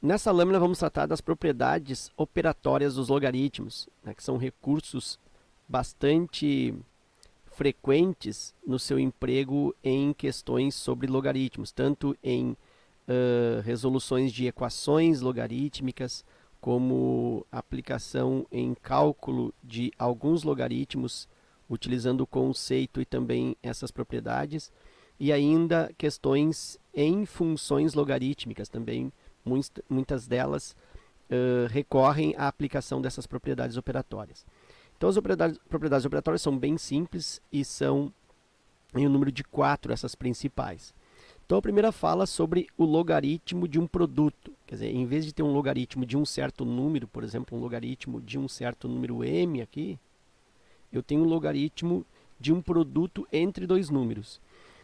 Nessa lâmina vamos tratar das propriedades operatórias dos logaritmos, né, que são recursos bastante frequentes no seu emprego em questões sobre logaritmos, tanto em resoluções de equações logarítmicas, como aplicação em cálculo de alguns logaritmos, utilizando o conceito e também essas propriedades, e ainda questões em funções logarítmicas também, muitas delas recorrem à aplicação dessas propriedades operatórias. Então as propriedades operatórias são bem simples e são em um número de 4 essas principais. Então a primeira fala sobre o logaritmo de um produto. Quer dizer, em vez de ter um logaritmo de um certo número, por exemplo, um logaritmo de um certo número m aqui, eu tenho um logaritmo de um produto entre dois números.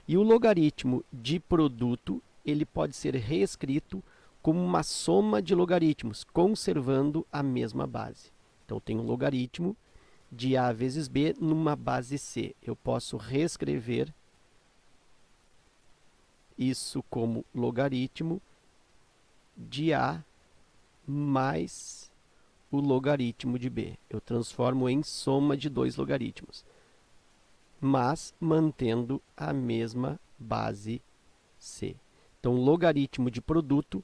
E o logaritmo de produto, ele pode ser reescrito como uma soma de logaritmos, conservando a mesma base. Então eu tenho um logaritmo de a vezes b numa base c. Eu posso reescrever isso como logaritmo de a mais o logaritmo de b. Eu transformo em soma de dois logaritmos, mas mantendo a mesma base c. Então, logaritmo de produto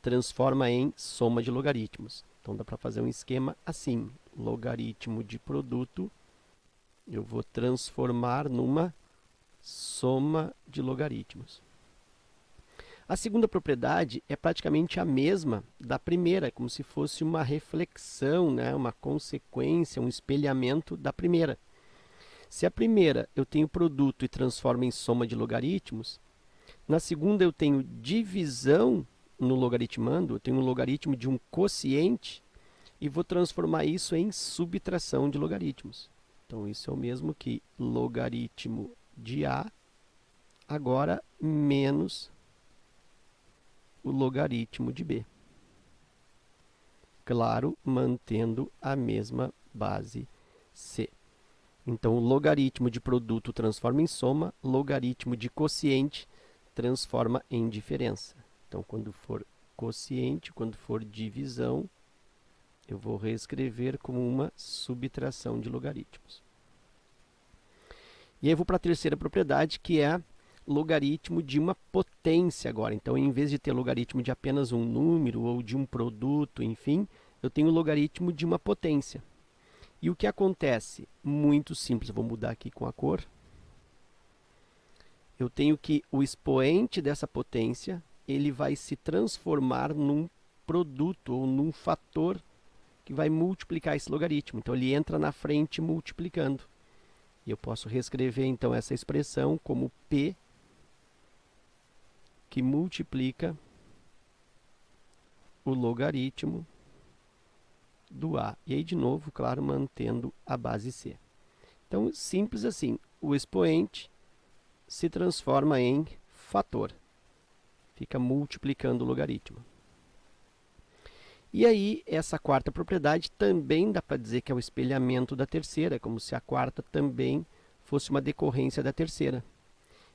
transforma em soma de logaritmos. Então, dá para fazer um esquema assim. Logaritmo de produto, eu vou transformar numa soma de logaritmos. A segunda propriedade é praticamente a mesma da primeira, como se fosse uma reflexão, né? Uma consequência, um espelhamento da primeira. Se a primeira eu tenho produto e transformo em soma de logaritmos, na segunda eu tenho divisão no logaritmando, eu tenho um logaritmo de um quociente e vou transformar isso em subtração de logaritmos. Então, isso é o mesmo que logaritmo de a, agora menos o logaritmo de b. Claro, mantendo a mesma base c. Então, o logaritmo de produto transforma em soma, logaritmo de quociente transforma em diferença. Então, quando for quociente, quando for divisão, eu vou reescrever como uma subtração de logaritmos. E aí eu vou para a terceira propriedade, que é logaritmo de uma potência agora. Então, em vez de ter logaritmo de apenas um número ou de um produto, enfim, eu tenho logaritmo de uma potência. E o que acontece? Muito simples. Eu vou mudar aqui com a cor. Eu tenho que o expoente dessa potência, ele vai se transformar num produto ou num fator que vai multiplicar esse logaritmo. Então, ele entra na frente multiplicando. E eu posso reescrever, então, essa expressão como P, que multiplica o logaritmo do A. E aí, de novo, claro, mantendo a base C. Então, simples assim, o expoente se transforma em fator. Fica multiplicando o logaritmo. E aí, essa quarta propriedade também dá para dizer que é o espelhamento da terceira, como se a quarta também fosse uma decorrência da terceira.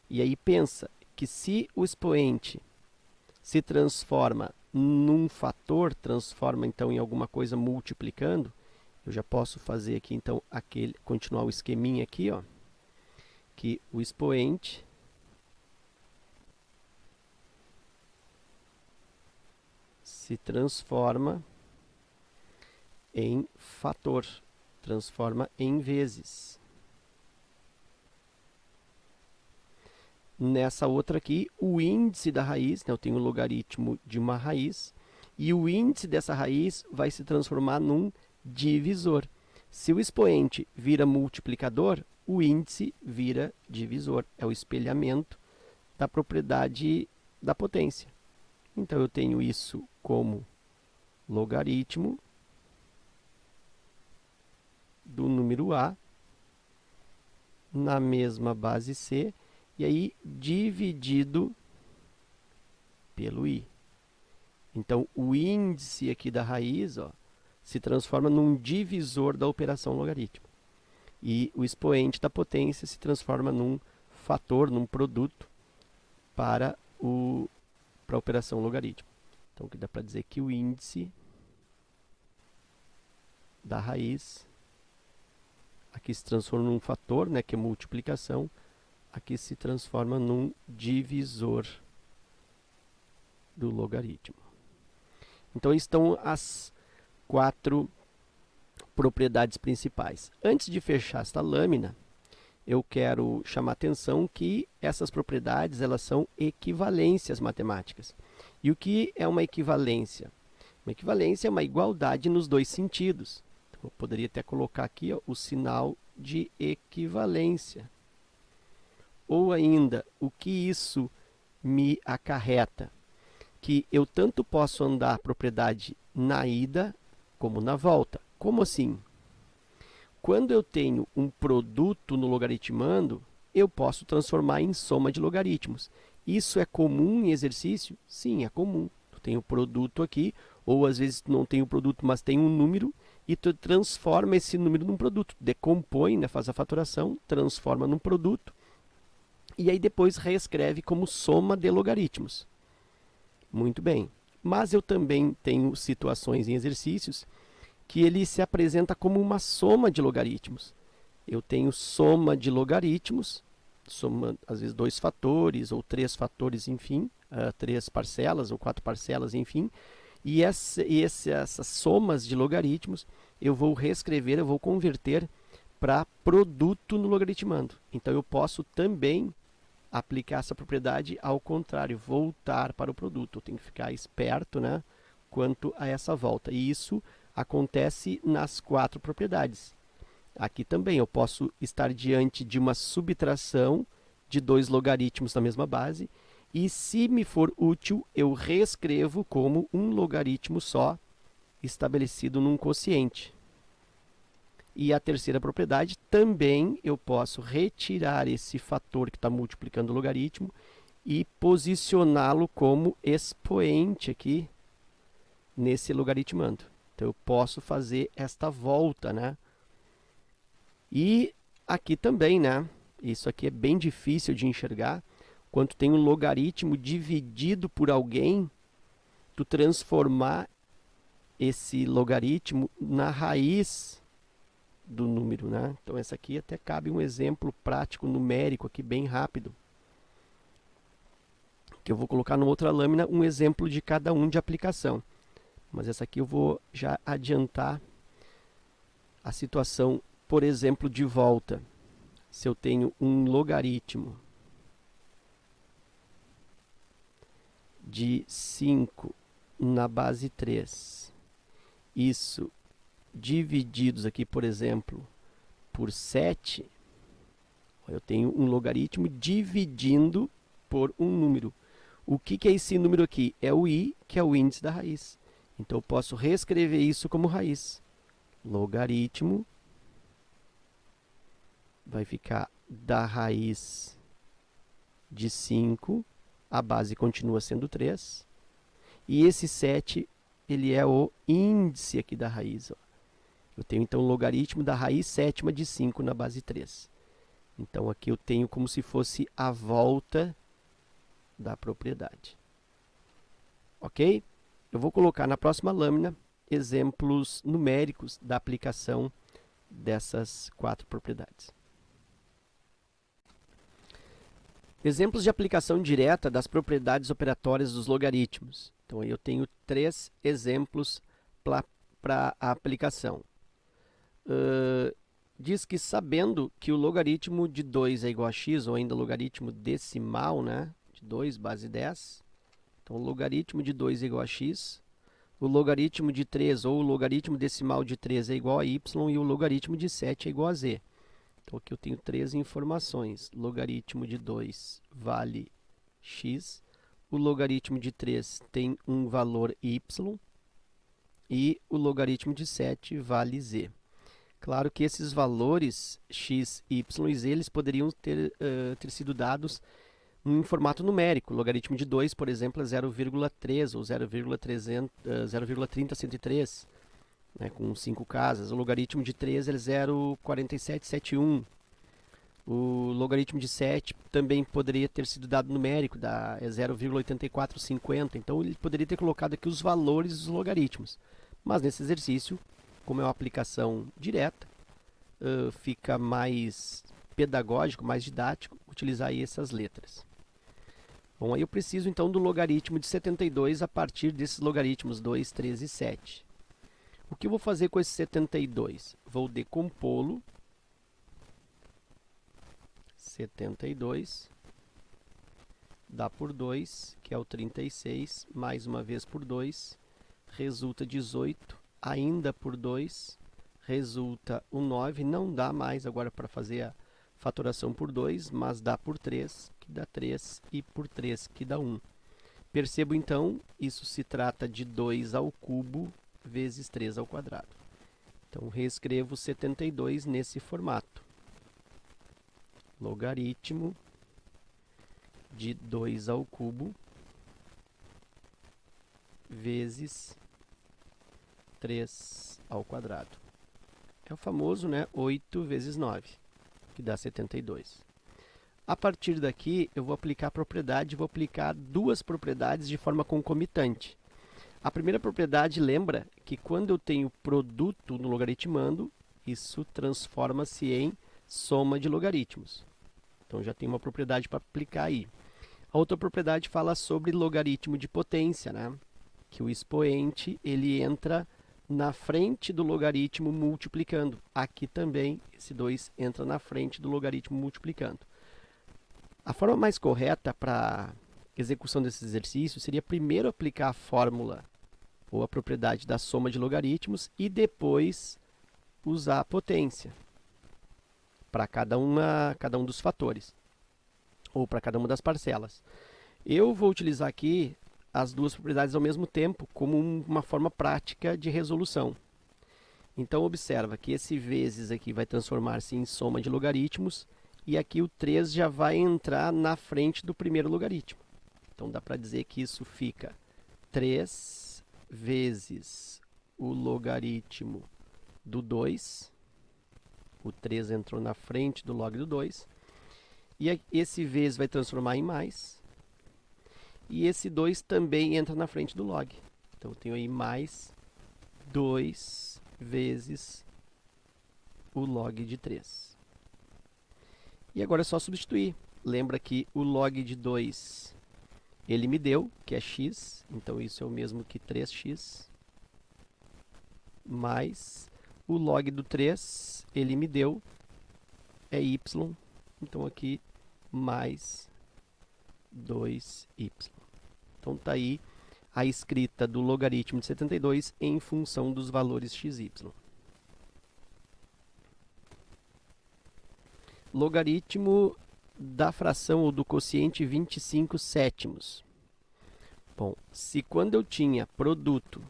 E aí pensa que se o expoente se transforma num fator, transforma então em alguma coisa multiplicando, eu já posso fazer aqui então continuar o esqueminha aqui, ó, que o expoente se transforma em fator, transforma em vezes. Nessa outra aqui, o índice da raiz, né, eu tenho o logaritmo de uma raiz, e o índice dessa raiz vai se transformar num divisor. Se o expoente vira multiplicador, o índice vira divisor. É o espelhamento da propriedade da potência. Então, eu tenho isso como logaritmo do número A na mesma base C, e aí dividido pelo I. Então, o índice aqui da raiz, ó, se transforma num divisor da operação logaritmo. E o expoente da potência se transforma num fator, num produto para a operação logaritmo. Então, Então aqui dá para dizer que o índice da raiz aqui se transforma num fator, né, que é multiplicação, aqui se transforma num divisor do logaritmo. Então estão as 4 propriedades principais. Antes de fechar esta lâmina, eu quero chamar a atenção que essas propriedades elas são equivalências matemáticas. E o que é uma equivalência? Uma equivalência é uma igualdade nos dois sentidos. Então, eu poderia até colocar aqui, ó, o sinal de equivalência. Ou ainda, o que isso me acarreta? Que eu tanto posso andar a propriedade na ida como na volta. Como assim? Quando eu tenho um produto no logaritmando, eu posso transformar em soma de logaritmos. Isso é comum em exercício? Sim, é comum. Tu tem o produto aqui, ou às vezes tu não tem o produto, mas tem um número, e tu transforma esse número num produto. Decompõe, né, faz a faturação, transforma num produto, e aí depois reescreve como soma de logaritmos. Muito bem. Mas eu também tenho situações em exercícios que ele se apresenta como uma soma de logaritmos. Eu tenho soma de logaritmos, soma às vezes 2 fatores ou 3 fatores, enfim, 3 parcelas ou 4 parcelas, enfim. E essas somas de logaritmos eu vou reescrever, eu vou converter para produto no logaritmando. Então eu posso também aplicar essa propriedade ao contrário, voltar para o produto. Eu tenho que ficar esperto, né, quanto a essa volta. E isso acontece nas 4 propriedades. Aqui também eu posso estar diante de uma subtração de 2 logaritmos da mesma base, e se me for útil, eu reescrevo como um logaritmo só, estabelecido num quociente. E a terceira propriedade, também eu posso retirar esse fator que está multiplicando o logaritmo e posicioná-lo como expoente aqui nesse logaritmando. Então, eu posso fazer esta volta, né? E aqui também, né? Isso aqui é bem difícil de enxergar. Quando tem um logaritmo dividido por alguém, tu transformar esse logaritmo na raiz do número, né? Então, essa aqui até cabe um exemplo prático numérico aqui bem rápido, que eu vou colocar numa outra lâmina um exemplo de cada um de aplicação. Mas essa aqui eu vou já adiantar a situação, por exemplo, de volta. Se eu tenho um logaritmo de 5 na base 3, isso divididos aqui, por exemplo, por 7, eu tenho um logaritmo dividindo por um número. O que é esse número aqui? É o i, que é o índice da raiz. Então, eu posso reescrever isso como raiz. Logaritmo vai ficar da raiz de 5, a base continua sendo 3, e esse 7, ele é o índice aqui da raiz. Ó. Eu tenho, então, o logaritmo da raiz sétima de 5 na base 3. Então, aqui eu tenho como se fosse a volta da propriedade. Ok? Eu vou colocar na próxima lâmina exemplos numéricos da aplicação dessas 4 propriedades. Exemplos de aplicação direta das propriedades operatórias dos logaritmos. Então, aí eu tenho 3 exemplos para a aplicação. Diz que sabendo que o logaritmo de 2 é igual a x, ou ainda logaritmo decimal, né, de 2 base 10, então, o logaritmo de 2 é igual a x, o logaritmo de 3, ou o logaritmo decimal de 3 é igual a y, e o logaritmo de 7 é igual a z. Então, aqui eu tenho 3 informações. Logaritmo de 2 vale x, o logaritmo de 3 tem um valor y, e o logaritmo de 7 vale z. Claro que esses valores x, y e z, eles poderiam ter sido dados em formato numérico. O logaritmo de 2, por exemplo, é 0,3 ou 0,30-103, né, com 5 casas. O logaritmo de 3 é 0,4771. O O logaritmo de 7 também poderia ter sido dado numérico, é 0,8450. Então ele poderia ter colocado aqui os valores dos logaritmos. Mas nesse exercício, como é uma aplicação direta, fica mais pedagógico, mais didático, utilizar aí essas letras. Bom, aí eu preciso então do logaritmo de 72 a partir desses logaritmos 2, 3 e 7. O que eu vou fazer com esse 72? Vou decompô-lo. 72 dá por 2, que é o 36, mais uma vez por 2, resulta 18, ainda por 2, resulta o 9, não dá mais agora para fazer a fatoração por 2, mas dá por 3, que dá 3, e por 3, que dá 1. Percebo então, isso se trata de 2 ao cubo vezes 3 ao quadrado. Então, reescrevo 72 nesse formato. Logaritmo de 2 ao cubo vezes 3 ao quadrado. É o famoso, né, 8 vezes 9, que dá 72. A partir daqui, eu vou aplicar a propriedade, vou aplicar duas propriedades de forma concomitante. A primeira propriedade lembra que quando eu tenho produto no logaritmando, isso transforma-se em soma de logaritmos. Então já tem uma propriedade para aplicar aí. A outra propriedade fala sobre logaritmo de potência, né? Que o expoente ele entra na frente do logaritmo multiplicando. Aqui também esse 2 entra na frente do logaritmo multiplicando. A forma mais correta para execução desse exercício seria primeiro aplicar a fórmula ou a propriedade da soma de logaritmos e depois usar a potência para cada um dos fatores, ou para cada uma das parcelas. Eu vou utilizar aqui as duas propriedades ao mesmo tempo como uma forma prática de resolução. Então, observa que esse vezes aqui vai transformar-se em soma de logaritmos, e aqui o 3 já vai entrar na frente do primeiro logaritmo. Então, dá para dizer que isso fica 3 vezes o logaritmo do 2. O 3 entrou na frente do log do 2. E esse vezes vai transformar em mais. E esse 2 também entra na frente do log. Então, eu tenho aí mais 2 vezes o log de 3. E agora é só substituir. Lembra que o log de 2 ele me deu, que é x. Então, isso é o mesmo que 3x. Mais o log do 3, ele me deu, é y. Então, aqui, mais 2y. Então, está aí a escrita do logaritmo de 72 em função dos valores x, y. Logaritmo da fração ou do quociente 25 sétimos. Bom, se quando eu tinha produto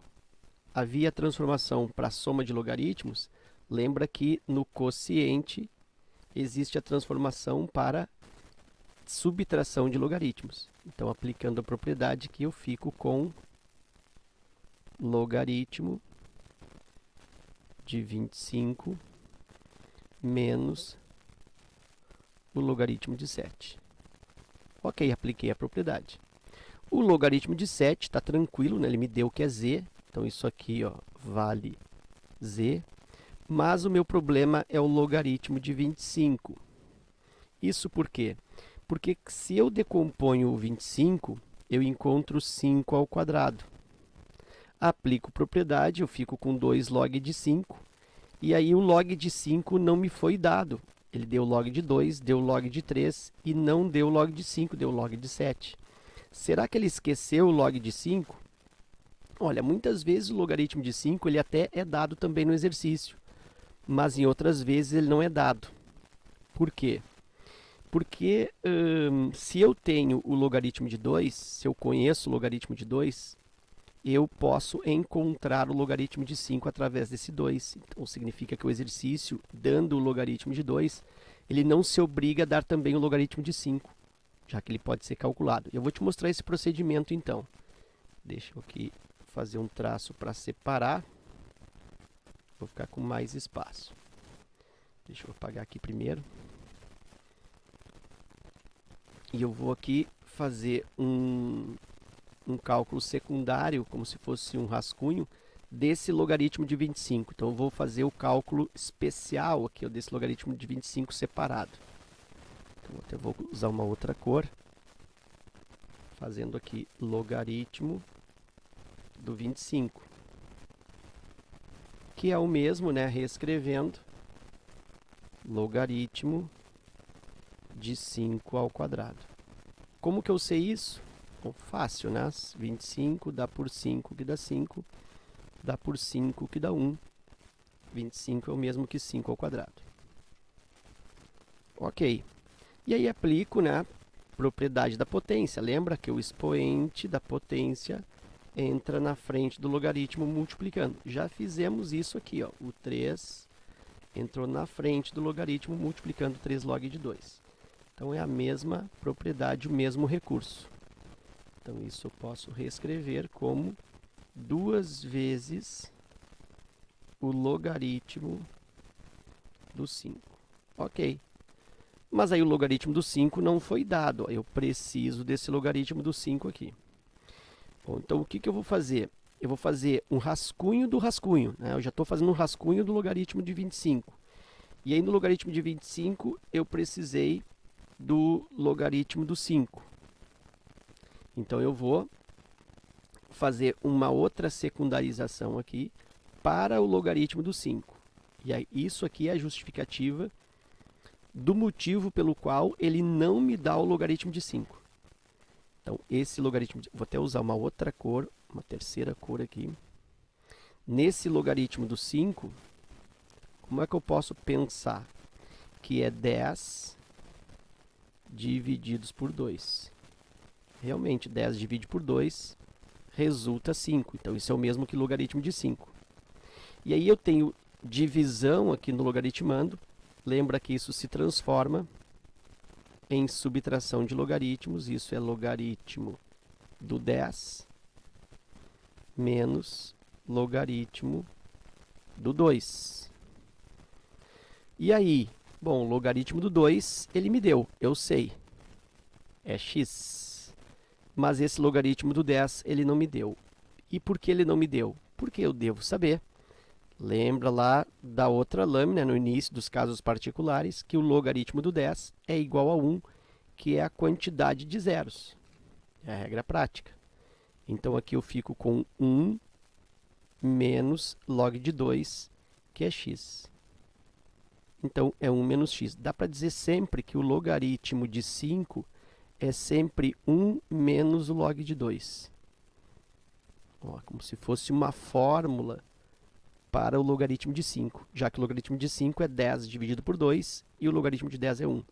havia transformação para a soma de logaritmos, lembra que no quociente existe a transformação para subtração de logaritmos. Então, aplicando a propriedade aqui, eu fico com logaritmo de 25 menos o logaritmo de 7. Ok, apliquei a propriedade. O logaritmo de 7 está tranquilo, né? Ele me deu o que é z. Então, isso aqui ó, vale z. Mas o meu problema é o logaritmo de 25. Isso por quê? Porque se eu decomponho o 25, eu encontro 5 ao quadrado. Aplico propriedade, eu fico com 2 log de 5. E aí o log de 5 não me foi dado. Ele deu log de 2, deu log de 3 e não deu log de 5, deu log de 7. Será que ele esqueceu o log de 5? Olha, muitas vezes o logaritmo de 5 ele até é dado também no exercício, mas em outras vezes ele não é dado. Por quê? Porque se eu tenho o logaritmo de 2, se eu conheço o logaritmo de 2, eu posso encontrar o logaritmo de 5 através desse 2. Então, significa que o exercício, dando o logaritmo de 2, ele não se obriga a dar também o logaritmo de 5, já que ele pode ser calculado. Eu vou te mostrar esse procedimento, então. Deixa eu aqui fazer um traço para separar. Vou ficar com mais espaço. Deixa eu apagar aqui primeiro. E eu vou aqui fazer um cálculo secundário, como se fosse um rascunho, desse logaritmo de 25. Então, eu vou fazer o cálculo especial aqui, desse logaritmo de 25 separado. Então, eu até vou usar uma outra cor, fazendo aqui logaritmo do 25, que é o mesmo, né, reescrevendo, logaritmo de 5 ao quadrado. Como que eu sei isso? Bom, fácil, né? 25 dá por 5, que dá 5, dá por 5, que dá 1. 25 é o mesmo que 5 ao quadrado. Ok. E aí aplico, né, propriedade da potência. Lembra que o expoente da potência entra na frente do logaritmo multiplicando. Já fizemos isso aqui, ó. O 3 entrou na frente do logaritmo multiplicando 3 log de 2. Então, é a mesma propriedade, o mesmo recurso. Então, isso eu posso reescrever como 2 vezes o logaritmo do 5. Ok. Mas aí o logaritmo do 5 não foi dado. Eu preciso desse logaritmo do 5 aqui. Bom, então, o que eu vou fazer? Eu vou fazer um rascunho do rascunho, né? Eu já estou fazendo um rascunho do logaritmo de 25. E aí, no logaritmo de 25, eu precisei do logaritmo do 5. Então, eu vou fazer uma outra secundarização aqui para o logaritmo do 5. E aí, isso aqui é a justificativa do motivo pelo qual ele não me dá o logaritmo de 5. Então, esse logaritmo... Vou até usar uma outra cor, uma terceira cor aqui. Nesse logaritmo do 5, como é que eu posso pensar? Que é 10 divididos por 2. Realmente, 10 dividido por 2 resulta 5. Então, isso é o mesmo que logaritmo de 5. E aí eu tenho divisão aqui no logaritmando. Lembra que isso se transforma em subtração de logaritmos. Isso é logaritmo do 10 menos logaritmo do 2. E aí, bom, o logaritmo do 2, ele me deu, eu sei, é x. Mas esse logaritmo do 10, ele não me deu. E por que ele não me deu? Porque eu devo saber. Lembra lá da outra lâmina, no início dos casos particulares, que o logaritmo do 10 é igual a 1, que é a quantidade de zeros. É a regra prática. Então, aqui eu fico com 1 menos log de 2, que é x. Então, é 1 menos x. Dá para dizer sempre que o logaritmo de 5 é sempre 1 menos o log de 2. Ó, como se fosse uma fórmula para o logaritmo de 5, já que o logaritmo de 5 é 10 dividido por 2 e o logaritmo de 10 é 1.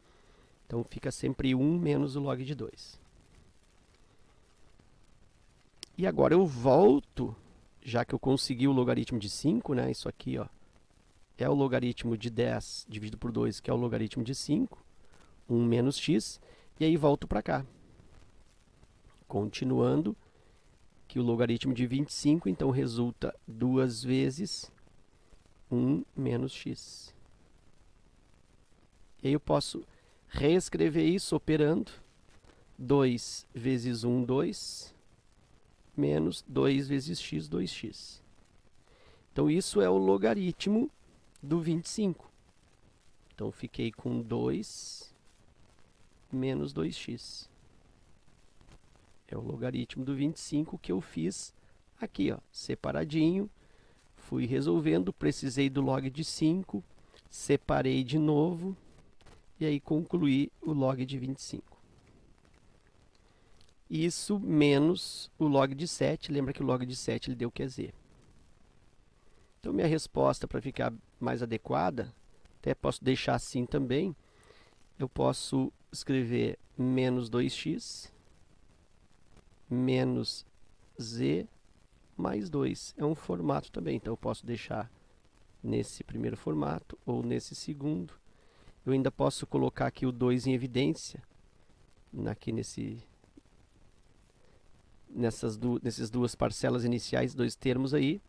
Então, fica sempre 1 menos o log de 2. E agora eu volto, já que eu consegui o logaritmo de 5, né? Isso aqui, ó, é o logaritmo de 10 dividido por 2, que é o logaritmo de 5, 1 menos x, e aí volto para cá. Continuando, que o logaritmo de 25, então, resulta 2 vezes 1 menos x. E aí eu posso reescrever isso operando 2 vezes 1, 2, menos 2 vezes x, 2x. Então, isso é o logaritmo do 25. Então, fiquei com 2 menos 2x. É o logaritmo do 25 que eu fiz aqui, ó, separadinho. Fui resolvendo, precisei do log de 5, separei de novo, e aí concluí o log de 25. Isso menos o log de 7, lembra que o log de 7 ele deu que é z. Então, minha resposta, para ficar mais adequada, até posso deixar assim também, eu posso escrever menos 2x menos z mais 2. É um formato também, então eu posso deixar nesse primeiro formato ou nesse segundo. Eu ainda posso colocar aqui o 2 em evidência, aqui nessas duas parcelas iniciais, dois termos aí,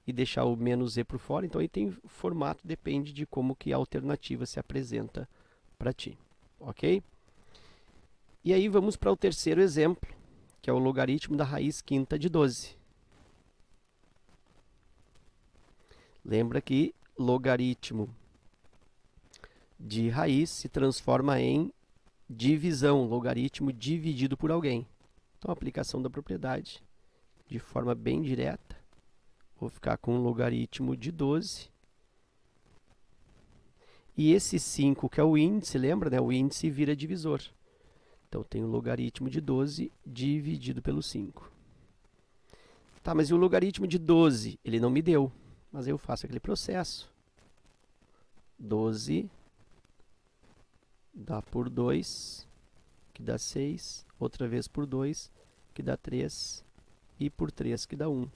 e deixar o menos z por fora. Então, aí tem formato, depende de como que a alternativa se apresenta para ti, ok? E aí vamos para o terceiro exemplo, que é o logaritmo da raiz quinta de 12. Lembra que logaritmo de raiz se transforma em divisão, logaritmo dividido por alguém. Então, a aplicação da propriedade de forma bem direta, vou ficar com um logaritmo de 12. E esse 5, que é o índice, lembra, né? O índice vira divisor. Então, eu tenho o logaritmo de 12 dividido pelo 5. Tá, mas e o logaritmo de 12? Ele não me deu, mas eu faço aquele processo. 12 dá por 2, que dá 6. Outra vez por 2, que dá 3. E por 3, que dá 1.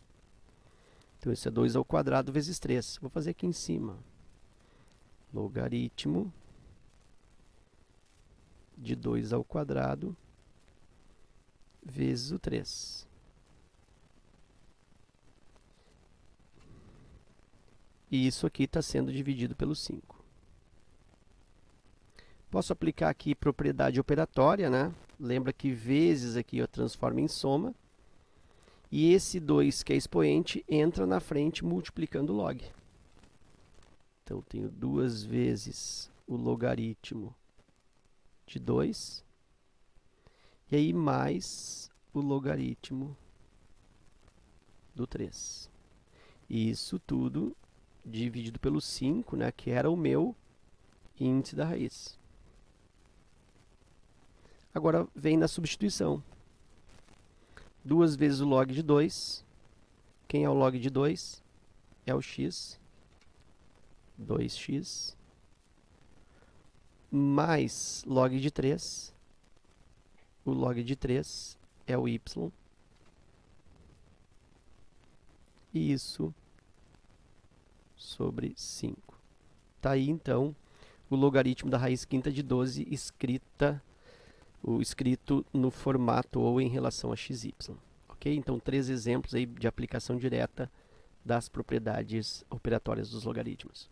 Então, isso é 2 ao quadrado vezes 3. Vou fazer aqui em cima. Logaritmo de 2 ao quadrado vezes o 3. E isso aqui está sendo dividido pelo 5. Posso aplicar aqui propriedade operatória, né? Lembra que vezes aqui eu transformo em soma. E esse 2, que é expoente, entra na frente multiplicando o log. Então, eu tenho 2 vezes o logaritmo de 2. E aí, mais o logaritmo do 3. E isso tudo dividido pelo 5, né, que era o meu índice da raiz. Agora, vem na substituição. 2 vezes o log de 2. Quem é o log de 2? É o x. 2x. Mais log de 3. O log de 3 é o y. E isso sobre 5. Está aí, então, o logaritmo da raiz quinta de 12 escrito no formato ou em relação a xy. Ok? Então, 3 exemplos aí de aplicação direta das propriedades operatórias dos logaritmos.